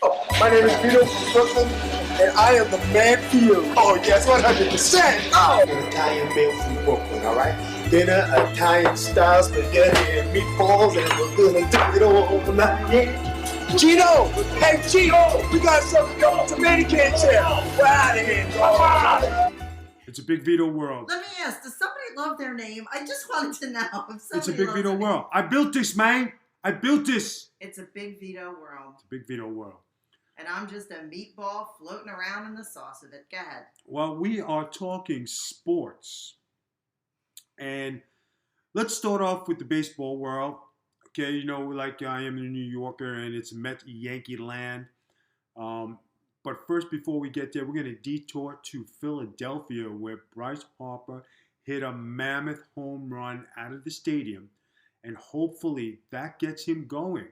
My name is Vito from Brooklyn, and I am the man for you. Oh, yes, 100%. Oh! An Italian meal from Brooklyn, all right? Dinner, Italian style, spaghetti and meatballs, and we're gonna do it all night. Yeah. Gino! Hey, Gino! We got some tomato cans here. We're out of here, dog. It's a big Vito world. Let me ask, does somebody love their name? I just wanted to know if somebody It's a big loves Vito their name. world. I built this, man. I built this. It's a big Vito world. It's a big Vito world. And I'm just a meatball floating around in the sauce of it. Go ahead. Well, we are talking sports. And let's start off with the baseball world. Okay, you know, like I am a New Yorker and it's Met Yankee land. But first, before we get there, we're going to detour to Philadelphia where Bryce Harper hit a mammoth home run out of the stadium. And hopefully that gets him going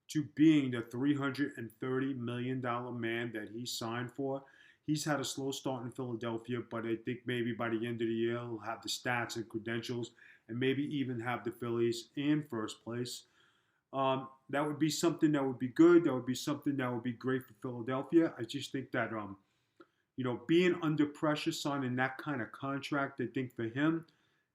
to being the $330 million man that he signed for. He's had a slow start in Philadelphia, but I think maybe by the end of the year he'll have the stats and credentials and maybe even have the Phillies in first place. That would be something that would be good. That would be something that would be great for Philadelphia. I just think that, you know, being under pressure, signing that kind of contract, I think for him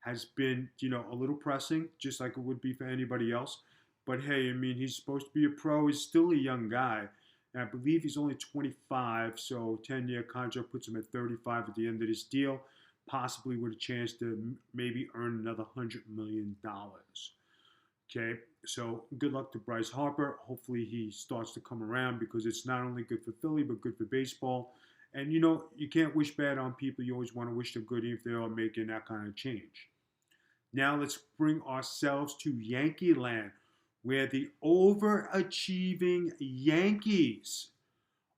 has been, you know, a little pressing, just like it would be for anybody else. But hey, I mean, he's supposed to be a pro. He's still a young guy. And I believe he's only 25, so 10-year contract puts him at 35 at the end of this deal, possibly with a chance to maybe earn another $100 million. Okay, so good luck to Bryce Harper. Hopefully he starts to come around because it's not only good for Philly, but good for baseball. And, you know, you can't wish bad on people. You always want to wish them good if they are making that kind of change. Now let's bring ourselves to Yankee land, where the overachieving Yankees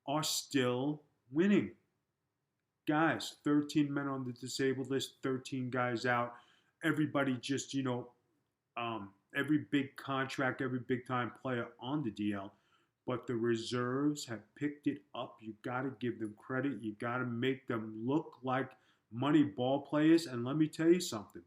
are still winning. Guys, 13 men on the disabled list, 13 guys out. Everybody just, you know, every big contract, every big time player on the DL. But the reserves have picked it up. You got to give them credit. You got to make them look like money ball players. And let me tell you something.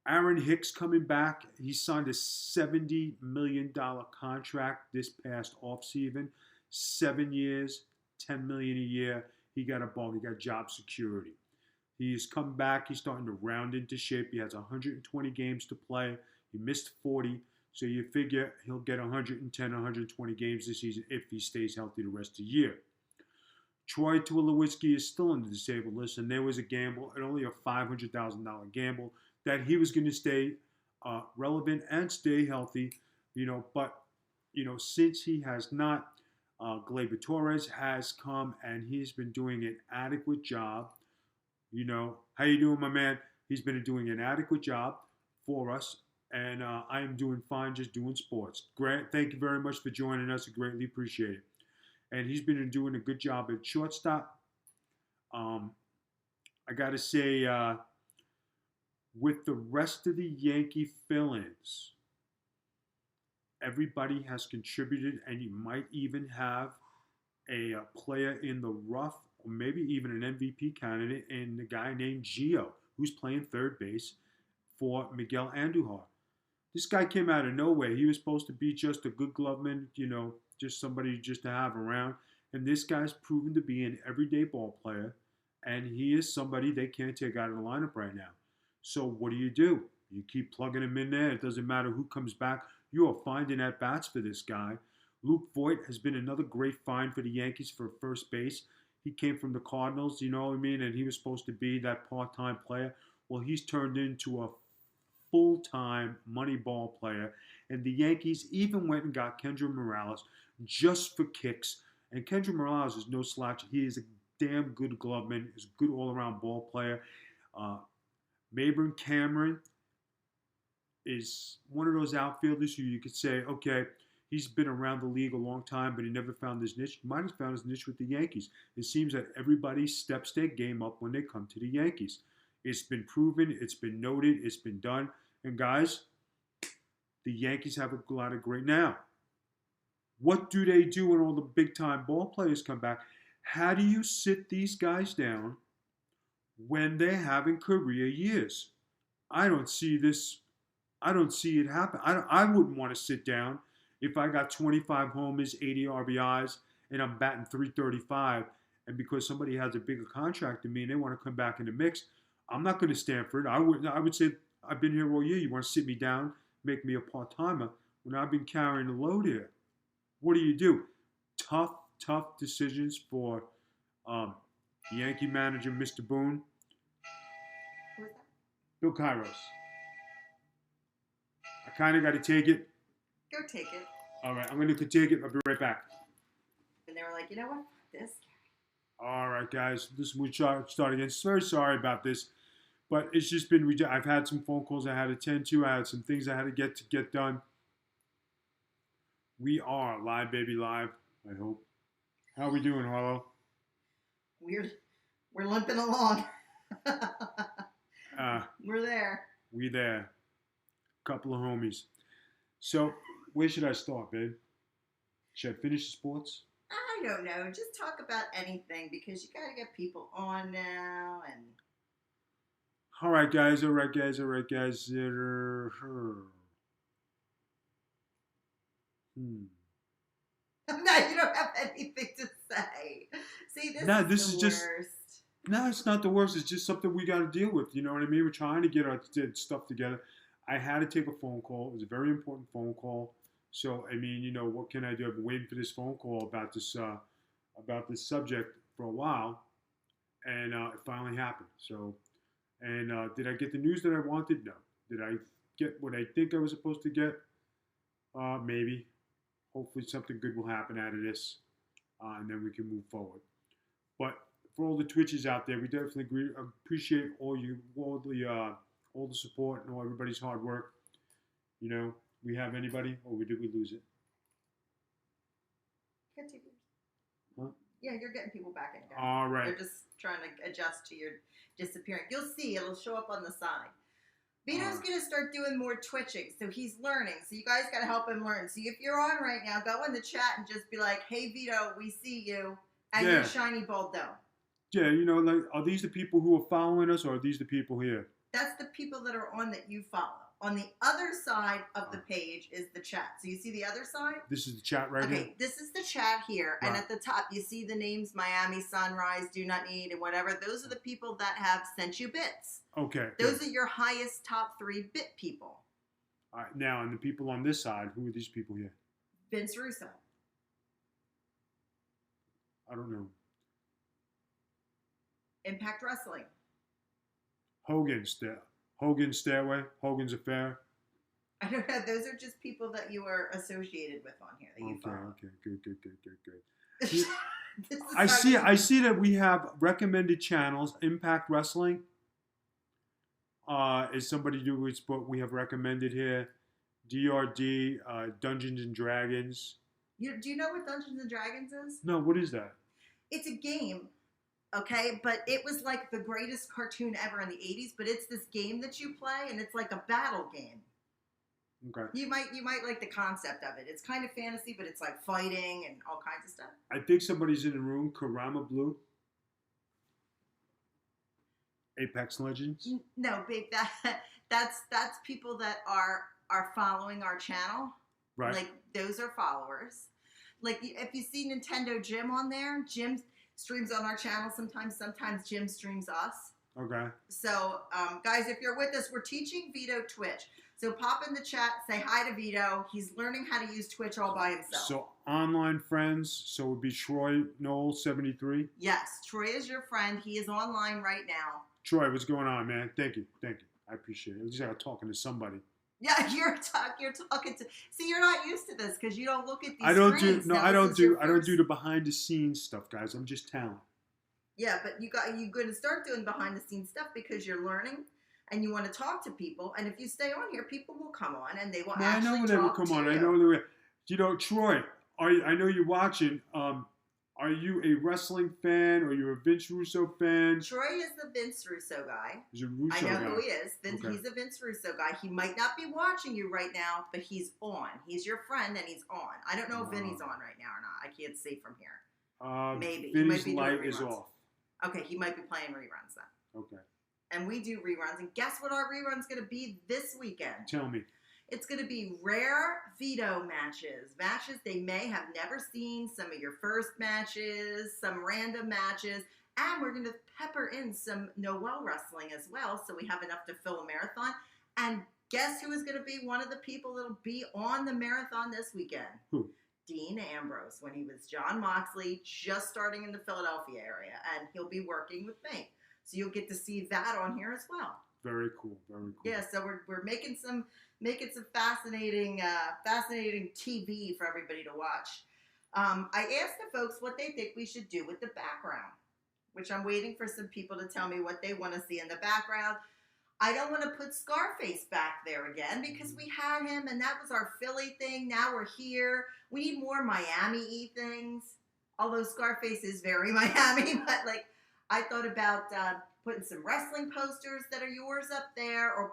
Aaron Hicks coming back. He signed a $70 million contract this past offseason. 7 years, $10 million a year. He got a ball. He got job security. He's come back. He's starting to round into shape. He has 120 games to play. He missed 40. So you figure he'll get 110, 120 games this season if he stays healthy the rest of the year. Troy Tulowitzki is still on the disabled list, and there was a gamble, and only a $500,000 gamble, that he was going to stay relevant and stay healthy, you know. But, you know, since he has not, Gleyber Torres has come, and he's been doing an adequate job. You know, how you doing, my man? He's been doing an adequate job for us, and I am doing fine just doing sports. Grant, thank you very much for joining us. I greatly appreciate it. And he's been doing a good job at shortstop. I got to say, with the rest of the Yankee fill-ins, everybody has contributed, and you might even have a player in the rough, or maybe even an MVP candidate in the guy named Gio, who's playing third base for Miguel Andujar. This guy came out of nowhere. He was supposed to be just a good gloveman, you know, just somebody just to have around. And this guy's proven to be an everyday ball player, and he is somebody they can't take out of the lineup right now. So what do? You keep plugging him in there. It doesn't matter who comes back. You are finding at-bats for this guy. Luke Voigt has been another great find for the Yankees for first base. He came from the Cardinals, you know what I mean, and he was supposed to be that part-time player. Well, he's turned into a full-time money ball player. And the Yankees even went and got Kendra Morales just for kicks. And Kendra Morales is no slouch. He is a damn good gloveman. He's a good all-around ball player. Mabry Cameron is one of those outfielders who you could say, okay, he's been around the league a long time, but he never found his niche. He might have found his niche with the Yankees. It seems that everybody steps their game up when they come to the Yankees. It's been proven, it's been noted, it's been done. And guys, the Yankees have a lot of great now. What do they do when all the big-time ball players come back? How do you sit these guys down when they're having career years? I don't see this. I don't see it happen. I wouldn't want to sit down If I got 25 homers, 80 RBIs, and I'm batting 335, and because somebody has a bigger contract than me and they want to come back in the mix, I'm not going to stand for it. I would say, I've been here all year. You want to sit me down, make me a part-timer when I've been carrying the load here? What do? Tough decisions for Yankee manager Mr. Boone. Who was that? Bill Kairos. I kind of got to take it. Go take it. All right, I'm going to take it. I'll be right back. And they were like, you know what? This guy. All right, guys. We start again. Very sorry about this, but it's just been. I've had some phone calls I had to attend to. I had some things I had to get done. We are live, baby, live. I hope. How we doing, Harlow? We're limping along. We're there. We there. Couple of homies. So, where should I start, babe? Should I finish the sports? I don't know. Just talk about anything because you got to get people on now. And All right, guys. Hmm. no, you don't have anything to say. See, this is the worst. No, it's not the worst. It's just something we got to deal with. You know what I mean? We're trying to get our stuff together. I had to take a phone call. It was a very important phone call. So, I mean, you know, what can I do? I've been waiting for this phone call about this subject for a while, and it finally happened. So, and did I get the news that I wanted? No. Did I get what I think I was supposed to get? Maybe. Hopefully something good will happen out of this, and then we can move forward. But for all the Twitches out there, we definitely appreciate all the support and all everybody's hard work. You know, we have anybody, or did we lose it? Continue. Huh? Yeah, you're getting people back in again. All right. They're just trying to adjust to your disappearing. You'll see, it'll show up on the side. Vito's going to start doing more twitching, so he's learning. So you guys got to help him learn. So if you're on right now, go in the chat and just be like, hey, Vito, we see you, and your shiny ball dome. Yeah, you know, like, are these the people who are following us, or are these the people here? That's the people that are on that you follow. On the other side of the page is the chat. So you see the other side? This is the chat right here? Okay, this is the chat here. Right. And at the top, you see the names Miami, Sunrise, Do Not Need, and whatever. Those are the people that have sent you bits. Okay. Those are your highest top 3 bit people. All right, now, and the people on this side, who are these people here? Vince Russo. I don't know. Impact Wrestling. Hogan's Stairway, Hogan's Affair. I don't know. Those are just people that you are associated with on here that you follow. Okay, good. I see that we have recommended channels. Impact Wrestling is somebody we have recommended here. DRD, Dungeons and Dragons. Do you know what Dungeons and Dragons is? No, what is that? It's a game. Okay, but it was like the greatest cartoon ever in the 80s, but it's this game that you play, and it's like a battle game. Okay. You might like the concept of it. It's kind of fantasy, but it's like fighting and all kinds of stuff. I think somebody's in the room. Karama Blue. Apex Legends. No, babe, that's people that are following our channel. Right. Like, those are followers. Like, if you see Nintendo Jim on there, Jim streams on our channel sometimes Jim streams us. Okay. So, guys, if you're with us, we're teaching Vito Twitch. So pop in the chat, say hi to Vito. He's learning how to use Twitch all by himself. So online friends, so it would be Troy Knoll 73. Yes, Troy is your friend. He is online right now. Troy, what's going on, man? Thank you. I appreciate it. At least I was talking to somebody. Yeah, you're talking to. See, you're not used to this because you don't look at these. I don't screens. do. No, I don't do. I don't do the behind the scenes stuff, guys. I'm just talent. Yeah, but you're going to start doing behind the scenes stuff because you're learning and you want to talk to people. And if you stay on here, people will come on and they will actually talk to you. I know they will come on. I know they will. You know, Troy, I know you're watching. Are you a wrestling fan or you're a Vince Russo fan? Troy is the Vince Russo guy. He's a Russo guy. I know who he is. He's a Vince Russo guy. He might not be watching you right now, but he's on. He's your friend and he's on. I don't know if Vinny's on right now or not. I can't see from here. Maybe. Vinny's light is off. Okay, he might be playing reruns then. Okay. And we do reruns. And guess what our rerun's going to be this weekend? Tell me. It's going to be rare Vito matches. Matches they may have never seen, some of your first matches, some random matches. And we're going to pepper in some Noel wrestling as well, so we have enough to fill a marathon. And guess who is going to be one of the people that will be on the marathon this weekend? Who? Dean Ambrose, when he was John Moxley, just starting in the Philadelphia area. And he'll be working with me. So you'll get to see that on here as well. Very cool. Very cool. Yeah, so we're making some fascinating TV for everybody to watch. I asked the folks what they think we should do with the background, which I'm waiting for some people to tell me what they want to see in the background. I don't want to put Scarface back there again because we had him and that was our Philly thing. Now we're here. We need more Miami-y things. Although Scarface is very Miami, but like I thought about putting some wrestling posters that are yours up there, or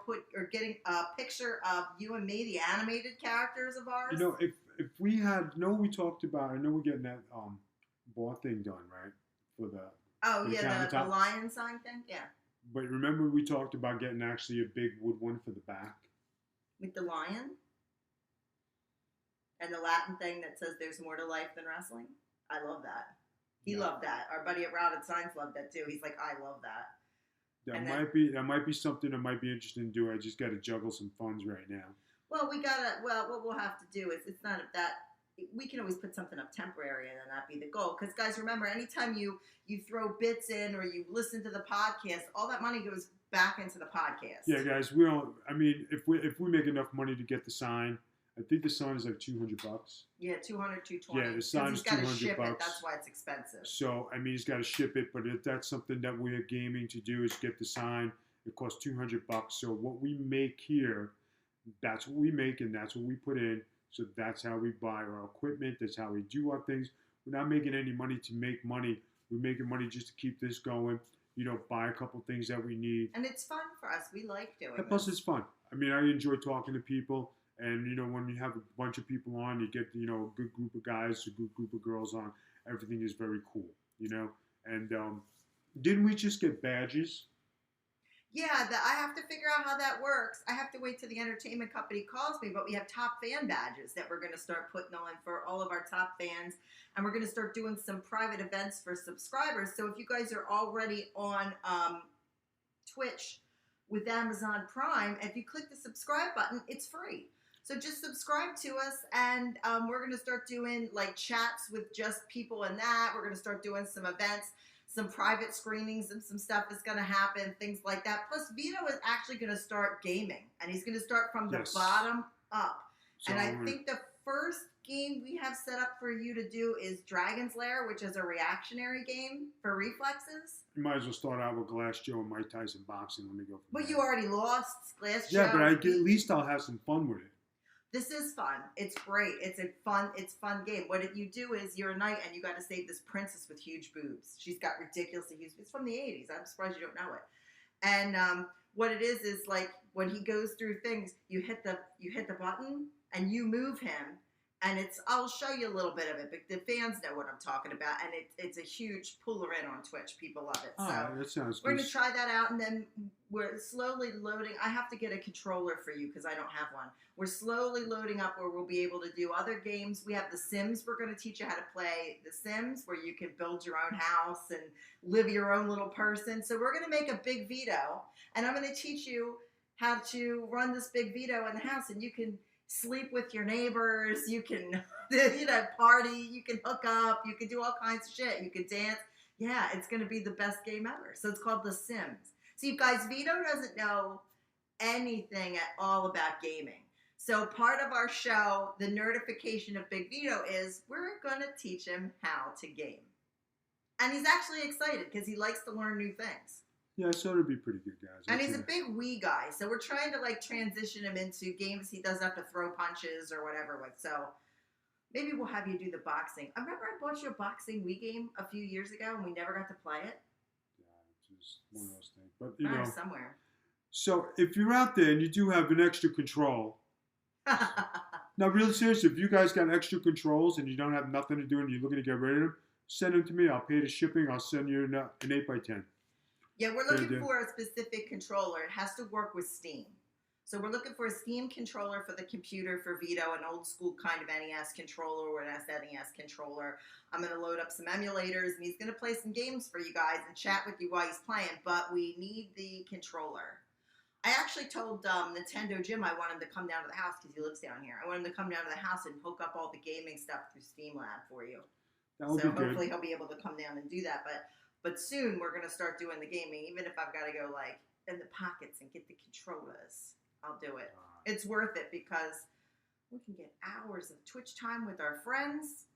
getting a picture of you and me, the animated characters of ours. You know, if we had, we talked about. I know we're getting that bar thing done, right? For the the lion sign thing, yeah. But remember, we talked about getting actually a big wood one for the back with the lion and the Latin thing that says "There's more to life than wrestling." I love that. He loved that. Our buddy at Routed Signs loved that too. He's like, I love that. That might be something that might be interesting to do. I just got to juggle some funds right now. Well, what we'll have to do is, it's not that we can always put something up temporary and then that be the goal. Because guys, remember, anytime you throw bits in or you listen to the podcast, all that money goes back into the podcast. Yeah, guys, we don't. I mean, if we make enough money to get the sign. I think the sign is like $200. Yeah, $200, $220. Yeah, the sign is $200. That's why it's expensive. So I mean, he's got to ship it. But if that's something that we're gaming to do, is get the sign. It costs $200. So what we make here, that's what we make, and that's what we put in. So that's how we buy our equipment. That's how we do our things. We're not making any money to make money. We're making money just to keep this going. You know, buy a couple things that we need. And it's fun for us. We like doing it. Plus, it's fun. I mean, I enjoy talking to people. And, you know, when you have a bunch of people on, you get, you know, a good group of guys, a good group of girls on. Everything is very cool, you know. And didn't we just get badges? Yeah, I have to figure out how that works. I have to wait till the entertainment company calls me, but we have top fan badges that we're going to start putting on for all of our top fans. And we're going to start doing some private events for subscribers. So if you guys are already on Twitch with Amazon Prime, if you click the subscribe button, it's free. So just subscribe to us, and we're going to start doing like chats with just people and that. We're going to start doing some events, some private screenings, and some stuff is going to happen, things like that. Plus, Vito is actually going to start gaming, and he's going to start from the bottom up. So, and I think the first game we have set up for you to do is Dragon's Lair, which is a reactionary game for reflexes. You might as well start out with Glass Joe and Mike Tyson boxing. Let me go. But you already lost Glass Joe. Yeah, but at least I'll have some fun with it. This is fun. It's great. It's a fun game. What you do is you're a knight and you got to save this princess with huge boobs. She's got ridiculously huge. It's from the 80s. I'm surprised you don't know it. And what it is like when he goes through things, you hit the button and you move him. And I'll show you a little bit of it, but the fans know what I'm talking about, and it's a huge puller in on Twitch. People love it. Oh, so that sounds good. We're going to try that out, and then we're slowly loading. I have to get a controller for you because I don't have one. We're slowly loading up where we'll be able to do other games. We have The Sims. We're going to teach you how to play The Sims, where you can build your own house and live your own little person. So we're going to make a big Vito, and I'm going to teach you how to run this big Vito in the house, and you can sleep with your neighbors, you can, party, you can hook up, you can do all kinds of shit, you can dance. Yeah, it's going to be the best game ever. So it's called The Sims. So you guys, Vito doesn't know anything at all about gaming. So part of our show, the nerdification of Big Vito, is we're going to teach him how to game. And he's actually excited because he likes to learn new things. Yeah, so it'll be pretty good, guys. And he's a big Wii guy, so we're trying to transition him into games he doesn't have to throw punches or whatever with. So maybe we'll have you do the boxing. I remember I bought you a boxing Wii game a few years ago, and we never got to play it. Yeah, it's just one of those things. But you know, somewhere. So if you're out there and you do have an extra control, now really seriously, if you guys got extra controls and you don't have nothing to do and you're looking to get rid of them, send them to me. I'll pay the shipping. I'll send you an 8x10. Yeah, we're looking for a specific controller. It has to work with Steam. So we're looking for a Steam controller for the computer for Vito, an old school kind of NES controller or an SNES controller. I'm going to load up some emulators, and he's going to play some games for you guys and chat with you while he's playing, but we need the controller. I actually told Nintendo Jim I want him to come down to the house because he lives down here. I want him to come down to the house and hook up all the gaming stuff through Steam Lab for you. That would so be good. Hopefully he'll be able to come down and do that. But soon we're going to start doing the gaming, even if I've got to go like in the pockets and get the controllers. I'll do it. It's worth it because we can get hours of Twitch time with our friends.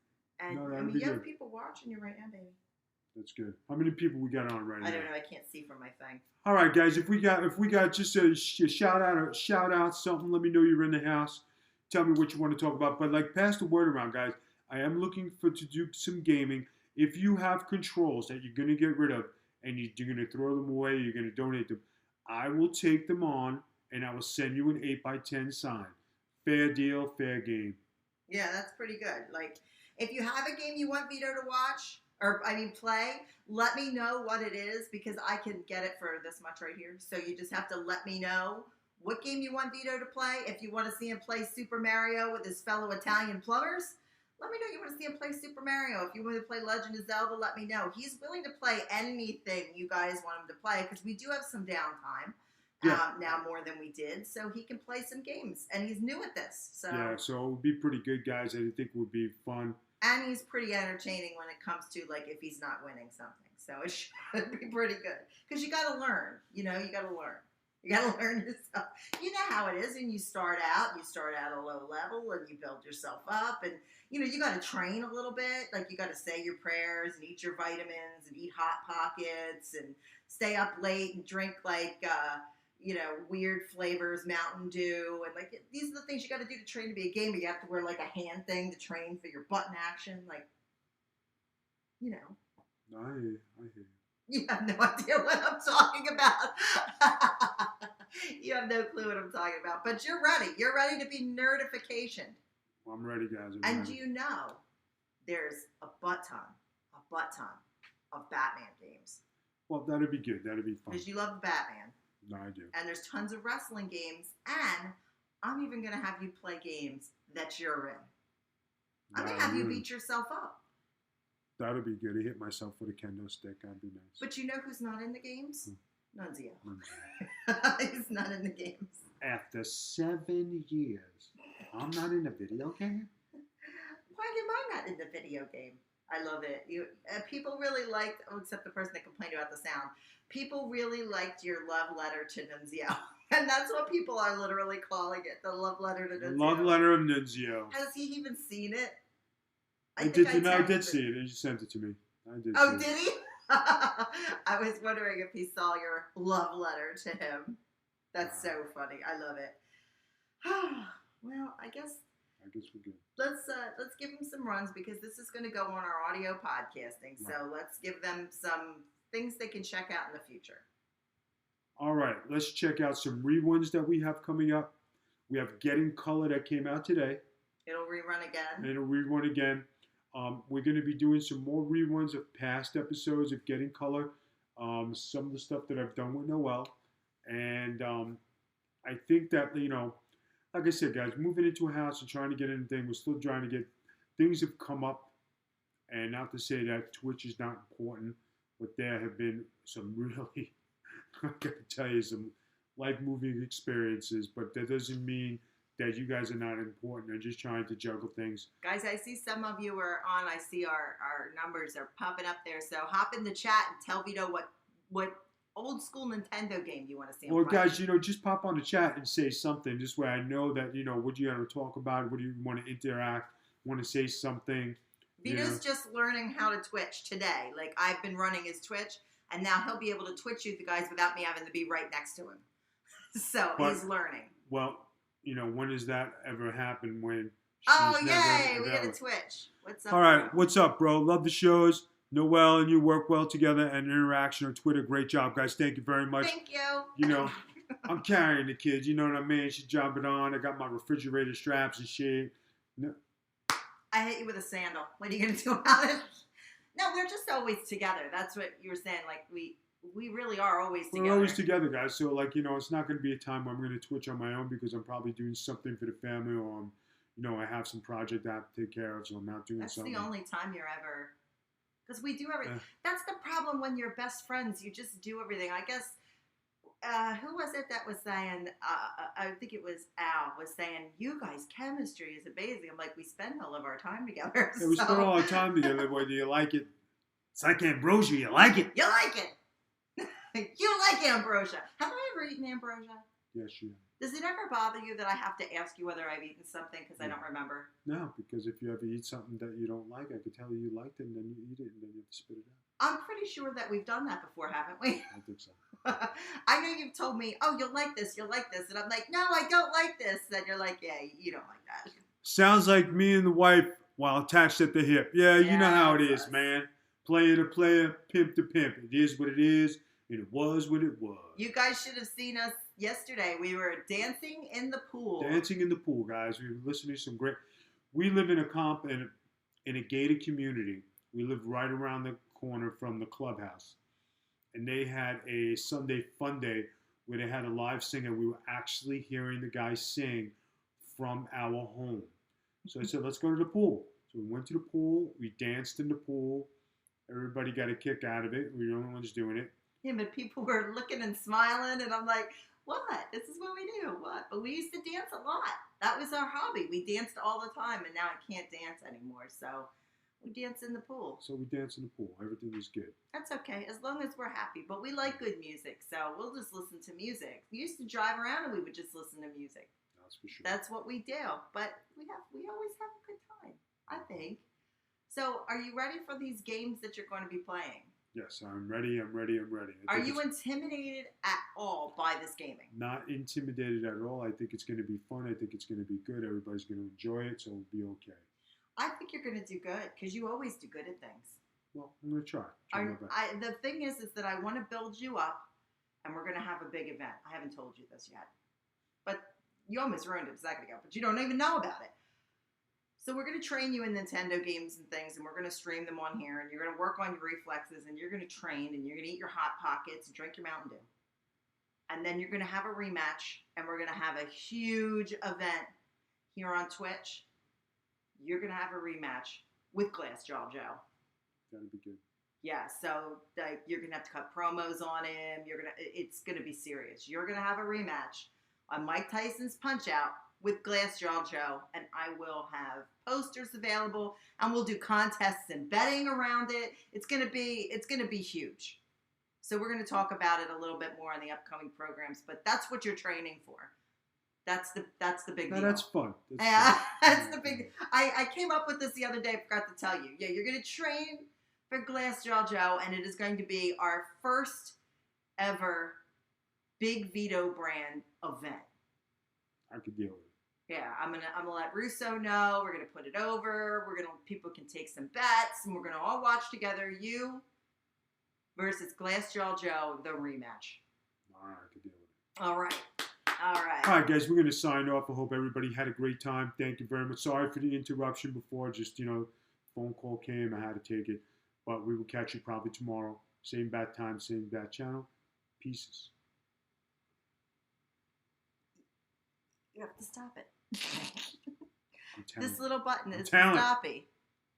And you have people watching you right now, baby. That's good. How many people we got on right now? I don't know. I can't see from my thing. All right, guys. If we got just a shout out something, let me know you're in the house. Tell me what you want to talk about. But like, pass the word around, guys. I am looking to do some gaming. If you have controls that you're gonna get rid of and you're gonna throw them away, you're gonna donate them, I will take them on. And I will send you an 8x10 sign. Fair deal, fair game. Yeah, that's pretty good. Like, if you have a game you want Vito to watch, play, let me know what it is because I can get it for this much right here. So you just have to let me know what game you want Vito to play. If you want to see him play Super Mario with his fellow Italian plumbers, let me know you want to see him play Super Mario. If you want to play Legend of Zelda, let me know. He's willing to play anything you guys want him to play because we do have some downtime. Now more than we did, so he can play some games, and he's new at this. So it would be pretty good, guys. I think it would be fun. And he's pretty entertaining when it comes to like if he's not winning something. So it should be pretty good because you got to learn. You got to learn. You got to learn yourself. You know how it is when you start out. You start out a low level, and you build yourself up, and you got to train a little bit. Like you got to say your prayers and eat your vitamins and eat Hot Pockets and stay up late and drink like. Weird flavors, Mountain Dew, and like these are the things you got to do to train to be a gamer. You have to wear like a hand thing to train for your button action, I hear you. You have no idea what I'm talking about. You have no clue what I'm talking about, but you're ready. You're ready to be nerdification. Well, I'm ready, guys. There's a butt ton of Batman games. Well, that'd be good. That'd be fun. Because you love Batman. No, I do. And there's tons of wrestling games, and I'm even going to have you play games that you're in. I'm going to have you beat yourself up. That'd be good. I hit myself with a kendo stick. That'd be nice. But you know who's not in the games? Nunzio. He's not in the games. After 7 years, I'm not in a video game? Why am I not in the video game? I love it. People really liked, except the person that complained about the sound. People really liked your love letter to Nunzio. And that's what people are literally calling it, the love letter to Nunzio. The love letter of Nunzio. Has he even seen it? I did see it. He sent it to me. Did he? I was wondering if he saw your love letter to him. That's so funny. I love it. Well, I guess we're good. Let's give them some runs because this is going to go on our audio podcasting. Right. So let's give them some things they can check out in the future. All right, let's check out some reruns that we have coming up. We have Getting Color that came out today. It'll rerun again. It'll rerun again. We're going to be doing some more reruns of past episodes of Getting Color. Some of the stuff that I've done with Noel. And I think that, like I said, guys, moving into a house and trying to get anything, we're still trying to get, things have come up. And not to say that Twitch is not important, but there have been some really, I got to tell you, some life-moving experiences. But that doesn't mean that you guys are not important. I'm just trying to juggle things. Guys, I see some of you are on. I see our numbers are popping up there. So hop in the chat and tell Vito what old school Nintendo game you want to see. Well, guys, just pop on the chat and say something. This way I know that, what you want to talk about, what do you want to interact, want to say something. Vito's just learning how to Twitch today. Like, I've been running his Twitch, and now he'll be able to Twitch you guys without me having to be right next to him. So he's learning. Well, when does that ever happen when yay, we got a Twitch. What's up? All right, what's up, bro? Love the shows. Noel and you work well together and interaction on Twitter. Great job, guys. Thank you very much. Thank you. I'm carrying the kids. You know what I mean? She's jumping on. I got my refrigerator straps and shit. No. I hit you with a sandal. What are you going to do about it? No, we're just always together. That's what you were saying. Like, we really are always together. We're always together, guys. So, like, you know, it's not going to be a time where I'm going to Twitch on my own because I'm probably doing something for the family, or you know, I have some project I have to take care of, so I'm not doing something. That's the only time you're ever, because we do everything. That's the problem when you're best friends. You just do everything. I guess, who was it that was saying, I think it was Al, was saying, you guys' chemistry is amazing. I'm like, we spend all of our time together. Yeah, we spend all our time together, whether you like it. It's like ambrosia. You like it. You like it. You like ambrosia. Have I ever eaten ambrosia? Yes, you have. Does it ever bother you that I have to ask you whether I've eaten something because I don't remember? No, because if you ever eat something that you don't like, I could tell you liked it, and then you eat it, and then you have to spit it out. I'm pretty sure that we've done that before, haven't we? I think so. I know you've told me, oh, you'll like this, and I'm like, no, I don't like this. Then you're like, yeah, you don't like that. Sounds like me and the wife while attached at the hip. Yeah, you know how it is, man. Player to player, pimp to pimp. It is what it is, and it was what it was. You guys should have seen us yesterday. We were dancing in the pool. Dancing in the pool, guys. We were listening to some great. We live in a gated community. We live right around the corner from the clubhouse, and they had a Sunday fun day where they had a live singer. We were actually hearing the guy sing from our home. So I said, let's go to the pool. So we went to the pool. We danced in the pool. Everybody got a kick out of it. We were the only ones doing it. Yeah, but people were looking and smiling, and I'm like, what? This is what we do. What? But we used to dance a lot. That was our hobby. We danced all the time, and now I can't dance anymore. So we dance in the pool. So we dance in the pool. Everything was good. That's okay, as long as we're happy. But we like good music, so we'll just listen to music. We used to drive around, and we would just listen to music. That's for sure. That's what we do. But we always have a good time, I think. So are you ready for these games that you're going to be playing? Yes, I'm ready. Are you intimidated at all by this gaming? Not intimidated at all. I think it's going to be fun. I think it's going to be good. Everybody's going to enjoy it, so it'll be okay. I think you're going to do good because you always do good at things. Well, I'm going to try. The thing is that I want to build you up, and we're going to have a big event. I haven't told you this yet, but you almost ruined it a second ago, but you don't even know about it. So we're going to train you in Nintendo games and things, and we're going to stream them on here, and you're going to work on your reflexes, and you're going to train, and you're going to eat your Hot Pockets and drink your Mountain Dew. And then you're going to have a rematch, and we're going to have a huge event here on Twitch. You're going to have a rematch with Glass Jaw Joe. That'll be good. Yeah, so you're going to have to cut promos on him. It's going to be serious. You're going to have a rematch on Mike Tyson's Punch-Out with Glass Jaw Joe, and I will have posters available, and we'll do contests and betting around it. It's gonna be huge. So we're gonna talk about it a little bit more in the upcoming programs, but that's what you're training for. That's the big deal. That's fun. That's the big. I came up with this the other day. I forgot to tell you. Yeah, you're gonna train for Glass Jaw Joe, and it is going to be our first ever big Vito brand event. I could deal with it. Yeah, I'm gonna let Russo know. We're gonna put it over. People can take some bets, and we're gonna all watch together. You versus Glass Jaw Joe, the rematch. All right, I could deal with it. All right. All right, guys, we're gonna sign off. I hope everybody had a great time. Thank you very much. Sorry for the interruption before. Just phone call came. I had to take it, but we will catch you probably tomorrow. Same bat time, same bat channel. Pieces. You have to stop it. This little button is stoppy.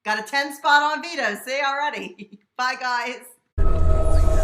Got a 10 spot on Vito. See already. Bye, guys.